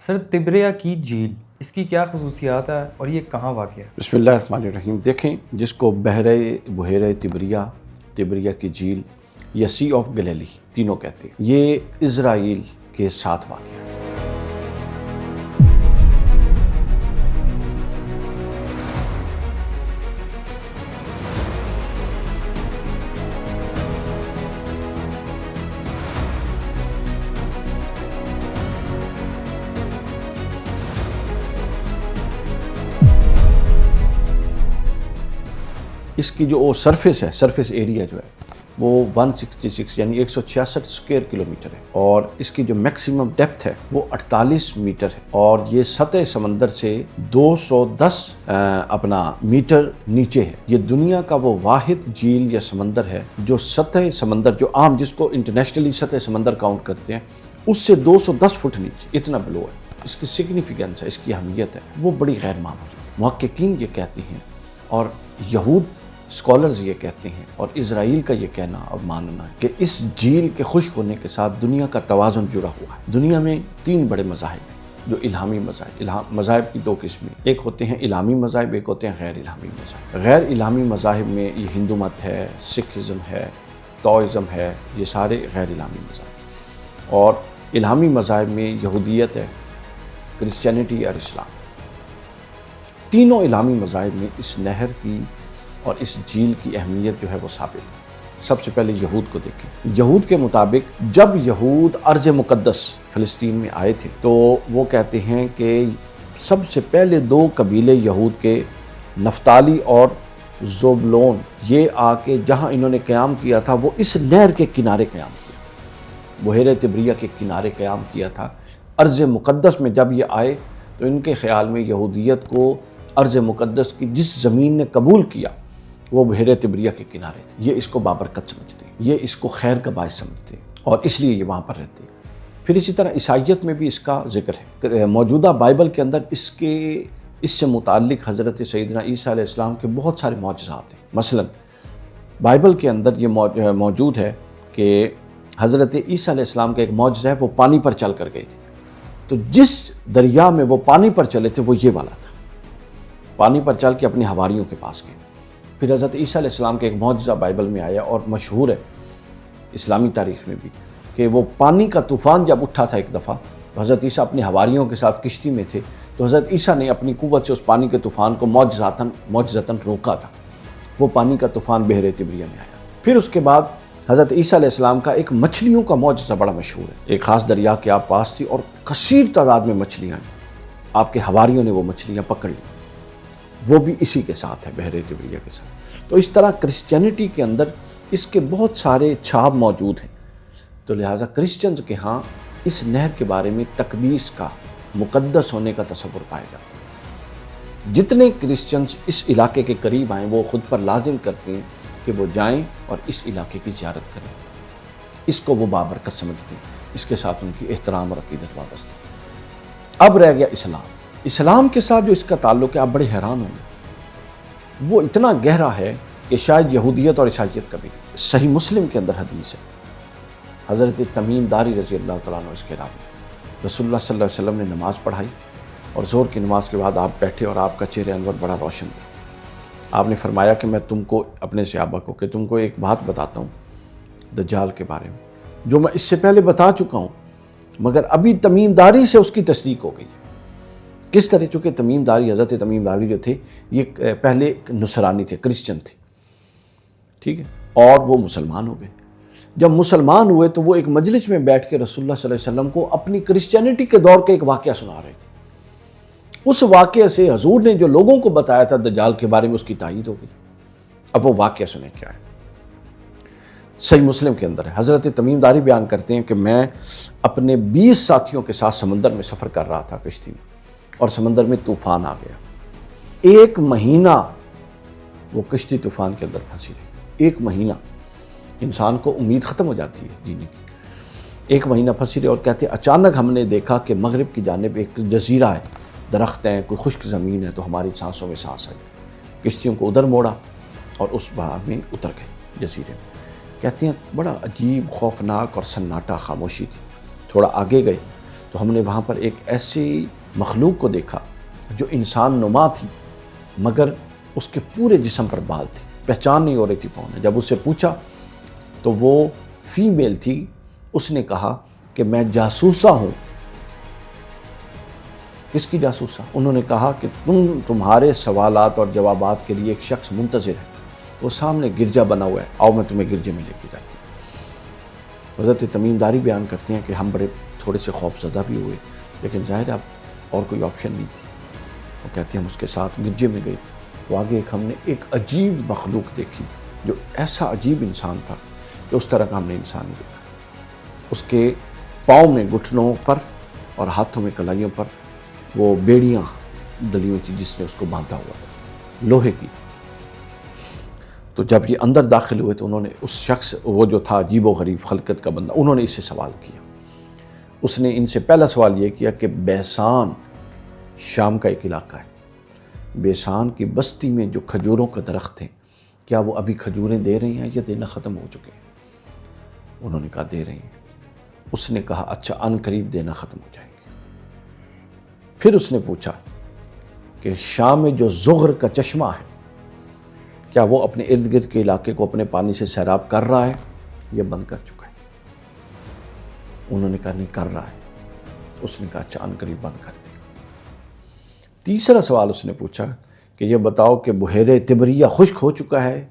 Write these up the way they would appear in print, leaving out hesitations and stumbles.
سر تبریہ کی جھیل، اس کی کیا خصوصیات ہے اور یہ کہاں واقع ہے؟ بسم اللہ الرحمن الرحیم۔ دیکھیں، جس کو بحیرہ تبریہ کی جھیل یا سی آف گلیلی تینوں کہتے ہیں، یہ اسرائیل کے ساتھ واقع ہے۔ اس کی جو سرفیس ایریا جو ہے وہ 166 یعنی 166 اسکوائر کلومیٹر ہے، اور اس کی جو میکسیمم ڈیپتھ ہے وہ 48 میٹر ہے، اور یہ سطح سمندر سے 210 میٹر نیچے ہے۔ یہ دنیا کا وہ واحد جھیل یا سمندر ہے جو سطح سمندر، جو عام جس کو انٹرنیشنلی سطح سمندر کاؤنٹ کرتے ہیں، اس سے 210 فٹ نیچے اتنا بلو ہے۔ اس کی سگنیفیکینس ہے، اس کی اہمیت ہے، وہ بڑی غیر معمولی ہے۔ محققین یہ کہتے ہیں، اور یہود اسکالرز یہ کہتے ہیں، اور اسرائیل کا یہ کہنا اور ماننا ہے کہ اس جھیل کے خشک ہونے کے ساتھ دنیا کا توازن جڑا ہوا ہے۔ دنیا میں 3 بڑے مذاہب ہیں، جو الہامی مذاہب کی 2 قسمیں، ایک ہوتے ہیں الہامی مذاہب، ایک ہوتے ہیں غیر الہامی مذاہب۔ غیر الہامی مذاہب میں یہ ہندو مت ہے، سکھزم ہے، تاؤزم ہے، یہ سارے غیر الہامی مذاہب۔ اور الہامی مذاہب میں یہودیت ہے، کرسچینٹی اور اسلام۔ تینوں الہامی مذاہب میں اس نہر کی اور اس جھیل کی اہمیت جو ہے وہ ثابت ہے۔ سب سے پہلے یہود کو دیکھیں۔ یہود کے مطابق جب یہود ارض مقدس فلسطین میں آئے تھے تو وہ کہتے ہیں کہ سب سے پہلے 2 قبیلے یہود کے، نفتالی اور زبولون، یہ آ کے جہاں انہوں نے قیام کیا تھا وہ اس نہر کے کنارے قیام کیا، بحیرہ تبریہ کے کنارے قیام کیا تھا۔ ارض مقدس میں جب یہ آئے تو ان کے خیال میں یہودیت کو ارض مقدس کی جس زمین نے قبول کیا وہ بحیرہ تبریہ کے کنارے تھے۔ یہ اس کو بابرکت سمجھتے ہیں، یہ اس کو خیر کا باعث سمجھتے ہیں، اور اس لیے یہ وہاں پر رہتے ہیں۔ پھر اسی طرح عیسائیت میں بھی اس کا ذکر ہے۔ موجودہ بائبل کے اندر اس سے متعلق حضرت سیدنا عیسیٰ علیہ السلام کے بہت سارے معجزات ہیں۔ مثلا بائبل کے اندر یہ موجود ہے کہ حضرت عیسیٰ علیہ السلام کا ایک معجزہ ہے، وہ پانی پر چل کر گئے تھے، تو جس دریا میں وہ پانی پر چلے تھے وہ یہ والا تھا، پانی پر چل کے اپنے حواریوں کے پاس گئے۔ پھر حضرت عیسیٰ علیہ السلام کے ایک معجزہ بائبل میں آیا اور مشہور ہے اسلامی تاریخ میں بھی، کہ وہ پانی کا طوفان جب اٹھا تھا ایک دفعہ، تو حضرت عیسیٰ اپنے حواریوں کے ساتھ کشتی میں تھے، تو حضرت عیسیٰ نے اپنی قوت سے اس پانی کے طوفان کو معجزتاً روکا تھا۔ وہ پانی کا طوفان بحیرہ تبریہ میں آیا۔ پھر اس کے بعد حضرت عیسیٰ علیہ السلام کا ایک مچھلیوں کا معجزہ بڑا مشہور ہے۔ ایک خاص دریا کے آپ پاس تھی اور کثیر تعداد میں مچھلیاں ہیں، آپ کے حواریوں نے وہ مچھلیاں پکڑ لی، وہ بھی اسی کے ساتھ ہے، بحیرہ تبریہ کے ساتھ۔ تو اس طرح کرسچینٹی کے اندر اس کے بہت سارے چھاپ موجود ہیں، تو لہٰذا کرسچنز کے ہاں اس نہر کے بارے میں تقدیس کا، مقدس ہونے کا تصور پایا جاتا ہے۔ جتنے کرسچنز اس علاقے کے قریب آئیں وہ خود پر لازم کرتے ہیں کہ وہ جائیں اور اس علاقے کی زیارت کریں، اس کو وہ بابرکت سمجھتے ہیں، اس کے ساتھ ان کی احترام اور عقیدت وابستہ ہے۔ اب رہ گیا اسلام کے ساتھ جو اس کا تعلق ہے، آپ بڑے حیران ہوں گے، وہ اتنا گہرا ہے کہ شاید یہودیت اور عیسائیت کا بھی۔ صحیح مسلم کے اندر حدیث ہے، حضرت تمیم داری رضی اللہ تعالیٰ عنہ اس کے راوی، رسول اللہ صلی اللہ علیہ وسلم نے نماز پڑھائی اور ظہر کی نماز کے بعد آپ بیٹھے اور آپ کا چہرہ انور بڑا روشن تھا۔ آپ نے فرمایا کہ میں تم کو، اپنے صحابہ کو، کہ تم کو ایک بات بتاتا ہوں دجال کے بارے میں، جو میں اس سے پہلے بتا چکا ہوں، مگر ابھی تمیم داری سے اس کی تصدیق ہو گئی ہے۔ کس طرح؟ چونکہ تمیم داری، حضرت تمیم داری جو تھے، یہ پہلے نصرانی تھے، کرسچن تھے، ٹھیک ہے، اور وہ مسلمان ہو گئے۔ جب مسلمان ہوئے تو وہ ایک مجلس میں بیٹھ کے رسول اللہ صلی اللہ علیہ وسلم کو اپنی کرسچینٹی کے دور کا ایک واقعہ سنا رہے تھے۔ اس واقعے سے حضور نے جو لوگوں کو بتایا تھا دجال کے بارے میں، اس کی تائید ہو گئی۔ اب وہ واقعہ سنیں کیا ہے۔ صحیح مسلم کے اندر ہے، حضرت تمیم داری بیان کرتے ہیں کہ میں اپنے 20 ساتھیوں کے ساتھ سمندر میں سفر کر رہا تھا کشتی میں، اور سمندر میں طوفان آ گیا۔ 1 مہینہ وہ کشتی طوفان کے اندر پھنسی رہی، 1 مہینہ۔ انسان کو امید ختم ہو جاتی ہے جینے کی۔ 1 مہینہ پھنسی رہی، اور کہتے اچانک ہم نے دیکھا کہ مغرب کی جانب ایک جزیرہ ہے، درخت ہیں، کوئی خشک زمین ہے، تو ہماری سانسوں میں سانس آئی، کشتیوں کو ادھر موڑا اور اس بہار میں اتر گئے جزیرے میں۔ کہتے ہیں بڑا عجیب، خوفناک اور سناٹا خاموشی تھی۔ تھوڑا آگے گئے تو تو ہم نے وہاں پر ایک ایسی مخلوق کو دیکھا جو انسان نما تھی مگر اس کے پورے جسم پر بال تھی، پہچان نہیں ہو رہی تھی کون ہے۔ جب اس سے پوچھا تو وہ فیمیل تھی، اس نے کہا کہ میں جاسوسہ ہوں۔ کس کی جاسوسہ؟ انہوں نے کہا کہ تمہارے سوالات اور جوابات کے لیے ایک شخص منتظر ہے، وہ سامنے گرجا بنا ہوا ہے، آؤ میں تمہیں گرجے میں لے کے جاتی ہوں۔ حضرت تمیم داری بیان کرتے ہیں کہ ہم بڑے تھوڑے سے خوف زدہ بھی ہوئے، لیکن ظاہر اب اور کوئی آپشن نہیں تھی۔ وہ کہتے ہیں ہم اس کے ساتھ گرجے میں گئے، تو آگے ہم نے ایک عجیب مخلوق دیکھی جو ایسا عجیب انسان تھا کہ اس طرح کا ہم نے انسان نہیں دیکھا۔ اس کے پاؤں میں گھٹنوں پر اور ہاتھوں میں کلائیوں پر وہ بیڑیاں ڈلی ہوئی تھی جس نے اس کو باندھا ہوا تھا، لوہے کی۔ تو جب یہ اندر داخل ہوئے تو انہوں نے اس شخص، وہ جو تھا عجیب و غریب خلقت کا بندہ، انہوں نے اس سے سوال کیا۔ اس نے ان سے پہلا سوال یہ کیا کہ بیسان شام کا ایک علاقہ ہے، بیسان کی بستی میں جو کھجوروں کا درخت ہیں کیا وہ ابھی کھجوریں دے رہے ہیں یا دینا ختم ہو چکے ہیں؟ انہوں نے کہا دے رہے ہیں۔ اس نے کہا اچھا ان قریب دینا ختم ہو جائیں گے۔ پھر اس نے پوچھا کہ شام میں جو زغر کا چشمہ ہے کیا وہ اپنے ارد گرد کے علاقے کو اپنے پانی سے سیراب کر رہا ہے یا بند کر چکا ہے؟ انہوں نے کہا نہیں کر رہا ہے۔ اس نے کہا اچھا ان قریب بند کر دے۔ تیسرا سوال اس نے پوچھا کہ یہ بتاؤ کہ بحیرہ تبریہ خشک ہو چکا ہے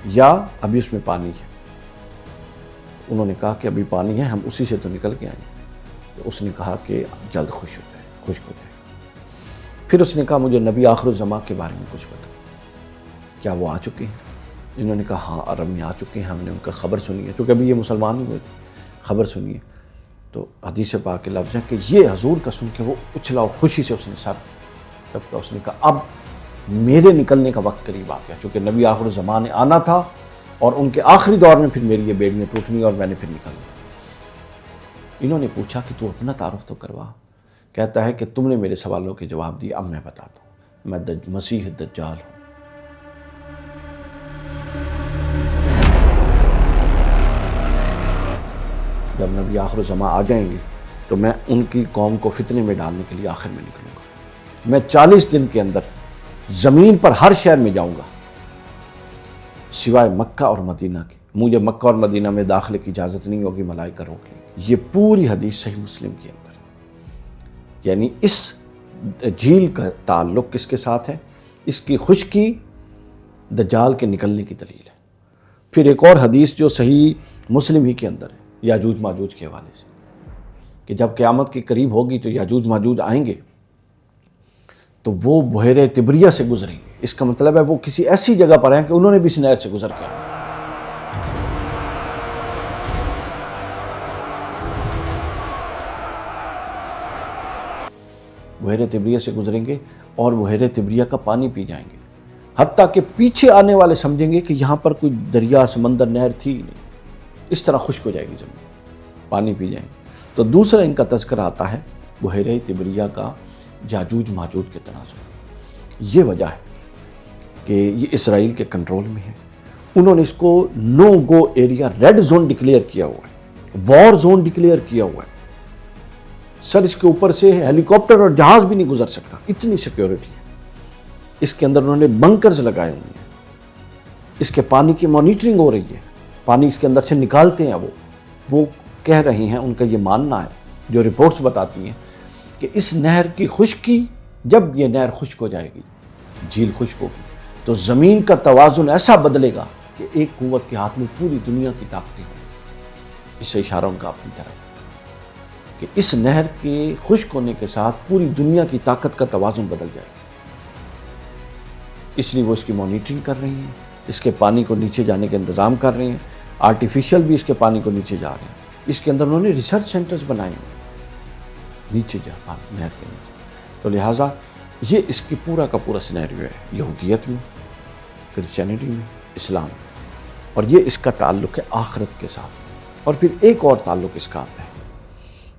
یا ابھی اس میں پانی ہے؟ انہوں نے کہا کہ ابھی پانی ہے، ہم اسی سے تو نکل کے آئیں۔ تو اس نے کہا کہ جلد خشک ہو جائے۔ پھر اس نے کہا مجھے نبی آخر الزمان کے بارے میں کچھ بتا، کیا وہ آ چکے ہیں؟ انہوں نے کہا ہاں عرب میں آ چکے ہیں، ہم نے ان کا خبر سنی ہے، چونکہ ابھی یہ مسلمان نہیں ہوئے تھے، خبر سنی ہے۔ تو حدیث پاک کے لفظ ہیں کہ یہ حضور کا سن کے وہ اچھلا اور خوشی سے اس نے سر ٹپکا۔ اس نے کہا اب میرے نکلنے کا وقت قریب آ گیا، چونکہ نبی آخر الزمان نے آنا تھا اور ان کے آخری دور میں پھر میری یہ بیڑیاں ٹوٹنی اور میں نے پھر نکلنا۔ انہوں نے پوچھا کہ تو اپنا تعارف تو کروا۔ کہتا ہے کہ تم نے میرے سوالوں کے جواب دیے، اب میں بتاتا ہوں، میں مسیح دجال ہوں۔ جب نبی آخر الزمان آ جائیں گے تو میں ان کی قوم کو فتنے میں ڈالنے کے لیے آخر میں نکلوں گا۔ میں 40 دن کے اندر زمین پر ہر شہر میں جاؤں گا سوائے مکہ اور مدینہ کے۔ مجھے مکہ اور مدینہ میں داخلے کی اجازت نہیں ہوگی، ملائکہ روک لیں گے۔ یہ پوری حدیث صحیح مسلم کے اندر ہے۔ یعنی اس جھیل کا تعلق کس کے ساتھ ہے؟ اس کی خشکی دجال کے نکلنے کی دلیل ہے۔ پھر ایک اور حدیث جو صحیح مسلم ہی کے اندر ہے یاجوج ماجوج کے حوالے سے، کہ جب قیامت کے قریب ہوگی تو یاجوج ماجوج آئیں گے تو وہ بحیرہ تبریہ سے گزریں گے۔ اس کا مطلب ہے وہ کسی ایسی جگہ پر ہیں کہ انہوں نے بھی اس نہر سے گزر کے آنا۔ بحیرہ تبریہ سے گزریں گے اور بحیرہ تبریہ کا پانی پی جائیں گے، حتیٰ کہ پیچھے آنے والے سمجھیں گے کہ یہاں پر کوئی دریا، سمندر، نہر تھی ہی نہیں۔ اس طرح خشک ہو جائے گی زمین، پانی پی جائیں گے۔ تو دوسرا ان کا تذکرہ آتا ہے بحیرہ تبریہ کا یاجوج ماجوج کے تناظر۔ یہ وجہ ہے کہ یہ اسرائیل کے کنٹرول میں ہے۔ انہوں نے اس کو نو گو ایریا، ریڈ زون ڈکلیئر کیا ہوا ہے، وار زون ڈکلیئر کیا ہوا ہے۔ سر اس کے اوپر سے ہیلی کاپٹر اور جہاز بھی نہیں گزر سکتا، اتنی سیکیورٹی ہے۔ اس کے اندر انہوں نے بنکرز لگائے ہوئے ہیں، اس کے پانی کی مانیٹرنگ ہو رہی ہے، پانی اس کے اندر سے نکالتے ہیں۔ وہ کہہ رہے ہیں، ان کا یہ ماننا ہے، جو رپورٹس بتاتی ہیں کہ اس نہر کی خشکی، جب یہ نہر خشک ہو جائے گی، جھیل خشک ہوگی، تو زمین کا توازن ایسا بدلے گا کہ ایک قوت کے ہاتھ میں پوری دنیا کی طاقتیں ہوں۔ اس سے اشارہ ان کا اپنی طرف کہ اس نہر کے خشک ہونے کے ساتھ پوری دنیا کی طاقت کا توازن بدل جائے گا۔ اس لیے وہ اس کی مانیٹرنگ کر رہی ہیں، اس کے پانی کو نیچے جانے کے انتظام کر رہے ہیں، آرٹیفیشل بھی اس کے پانی کو نیچے جا رہے ہیں۔ اس کے اندر انہوں نے ریسرچ سینٹرز بنائے ہیں نیچے جا پانی نہر کے نیچے۔ تو لہٰذا یہ اس کی پورا کا پورا سینیریو ہے، یہودیت میں، کرسچینٹی میں، اسلام میں، اور یہ اس کا تعلق ہے آخرت کے ساتھ۔ اور پھر ایک اور تعلق اس کا آتا ہے،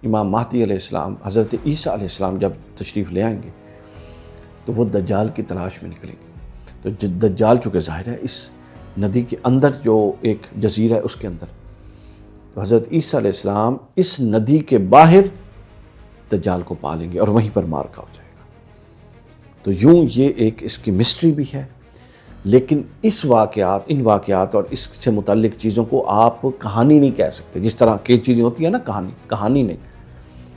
امام مہدی علیہ السلام، حضرت عیسیٰ علیہ السلام جب تشریف لے آئیں گے تو وہ دجال کی تلاش میں نکلیں گے۔ تو دجال چونکہ ظاہر ہے اس ندی کے اندر جو ایک جزیرہ ہے اس کے اندر، تو حضرت عیسیٰ علیہ السلام اس ندی کے باہر دجال کو پالیں گے اور وہیں پر مارکا ہو جائے گا۔ تو یوں یہ ایک اس کی مسٹری بھی ہے، لیکن ان واقعات اور اس سے متعلق چیزوں کو آپ کہانی نہیں کہہ سکتے۔ جس طرح کئی چیزیں ہوتی ہیں نا کہانی نہیں،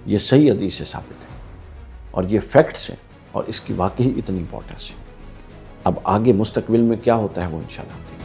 یہ صحیح حدیث سے ثابت ہے اور یہ فیکٹس ہیں اور اس کی واقعی اتنی امپورٹنس ہے۔ اب آگے مستقبل میں کیا ہوتا ہے وہ انشاءاللہ